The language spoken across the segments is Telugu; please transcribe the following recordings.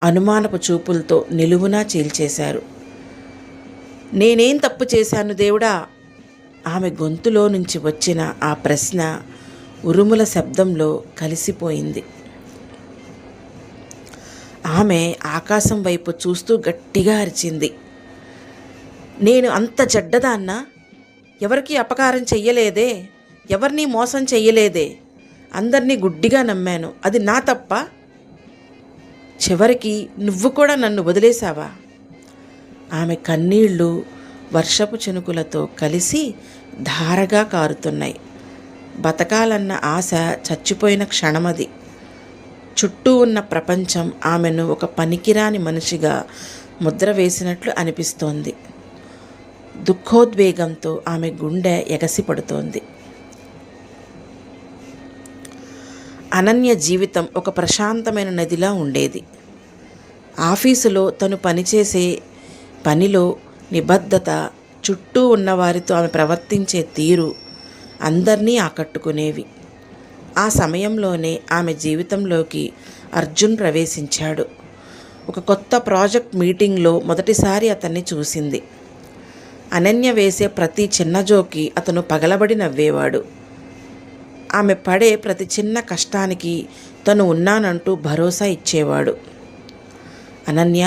అనుమానపు చూపులతో నిలువునా చీల్చేశారు. నేనేం తప్పు చేశాను దేవుడా? ఆమె గొంతులో నుంచి వచ్చిన ఆ ప్రశ్న ఉరుముల శబ్దంలో కలిసిపోయింది. ఆమె ఆకాశం వైపు చూస్తూ గట్టిగా అరిచింది. నేను అంత చెడ్డదాన్నా? ఎవరికీ అపకారం చెయ్యలేదే, ఎవరినీ మోసం చెయ్యలేదే, అందరినీ గుడ్డిగా నమ్మాను. అది నా తప్ప? చివరికి నువ్వు కూడా నన్ను వదిలేశావా? ఆమె కన్నీళ్లు వర్షపు చినుకులతో కలిసి ధారగా కారుతున్నాయి. బతకాలన్న ఆశ చచ్చిపోయిన క్షణమది. చుట్టూ ఉన్న ప్రపంచం ఆమెను ఒక పనికిరాని మనిషిగా ముద్ర వేసినట్లు అనిపిస్తోంది. దుఃఖోద్వేగంతో ఆమె గుండె ఎగసిపడుతోంది. అనన్య జీవితం ఒక ప్రశాంతమైన నదిలా ఉండేది. ఆఫీసులో తను పనిచేసే పనిలో నిబద్ధత, చుట్టూ ఉన్నవారితో ఆమె ప్రవర్తించే తీరు అందరినీ ఆకట్టుకునేవి. ఆ సమయంలోనే ఆమె జీవితంలోకి అర్జున్ ప్రవేశించాడు. ఒక కొత్త ప్రాజెక్ట్ మీటింగ్లో మొదటిసారి అతన్ని చూసింది. అనన్య వేసే ప్రతి చిన్న జోకి అతను పగలబడి నవ్వేవాడు. ఆమె పడే ప్రతి చిన్న కష్టానికి తను ఉన్నానంటూ భరోసా ఇచ్చేవాడు. అనన్య,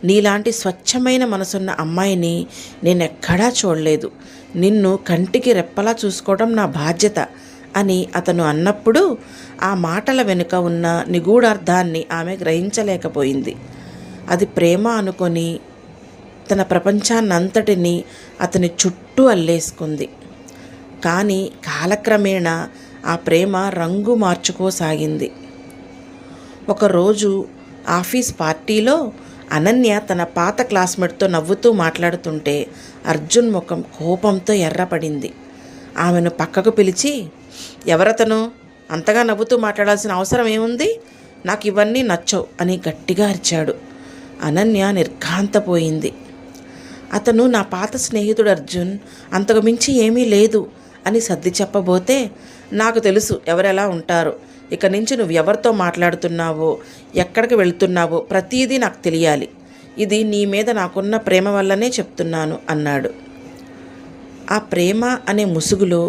నీలాంటి స్వచ్ఛమైన మనసున్న అమ్మాయిని నేనెక్కడా చూడలేదు. నిన్ను కంటికి రెప్పలా చూసుకోవడం నా బాధ్యత అని అతను అన్నప్పుడు ఆ మాటల వెనుక ఉన్న నిగూఢార్థాన్ని ఆమె గ్రహించలేకపోయింది. అది ప్రేమ అనుకొని తన ప్రపంచాన్నంతటినీ అతని చుట్టూ అల్లేసుకుంది. కానీ కాలక్రమేణా ఆ ప్రేమ రంగు మార్చుకోసాగింది. ఒకరోజు ఆఫీస్ పార్టీలో అనన్య తన పాత క్లాస్మేట్తో నవ్వుతూ మాట్లాడుతుంటే అర్జున్ ముఖం కోపంతో ఎర్రపడింది. ఆమెను పక్కకు పిలిచి, ఎవరతను? అంతగా నవ్వుతూ మాట్లాడాల్సిన అవసరం ఏముంది? నాకు ఇవన్నీ నచ్చవు అని గట్టిగా అరిచాడు. అనన్య నిర్ఘాంతపోయింది. అతను నా పాత స్నేహితుడు అర్జున్, అంతకు మించి ఏమీ లేదు అని సర్ది చెప్పబోతే, నాకు తెలుసు ఎవరెలా ఉంటారో. ఇక నుంచి నువ్వు ఎవరితో మాట్లాడుతున్నావో, ఎక్కడికి వెళ్తున్నావో ప్రతీదీ నాకు తెలియాలి. ఇది నీ మీద నాకున్న ప్రేమ వల్లనే చెప్తున్నాను అన్నాడు. ఆ ప్రేమ అనే ముసుగులో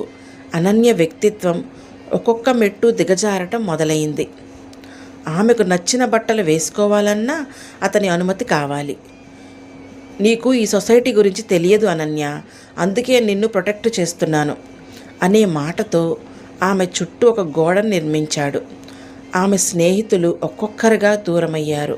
అనన్య వ్యక్తిత్వం ఒక్కొక్క మెట్టు దిగజారటం మొదలైంది. ఆమెకు నచ్చిన బట్టలు వేసుకోవాలన్నా అతని అనుమతి కావాలి. నీకు ఈ సొసైటీ గురించి తెలియదు అనన్య, అందుకే నిన్ను ప్రొటెక్ట్ చేస్తున్నాను అనే మాటతో ఆమె చుట్టూ ఒక గోడను నిర్మించాడు. ఆమె స్నేహితులు ఒక్కొక్కరుగా దూరమయ్యారు.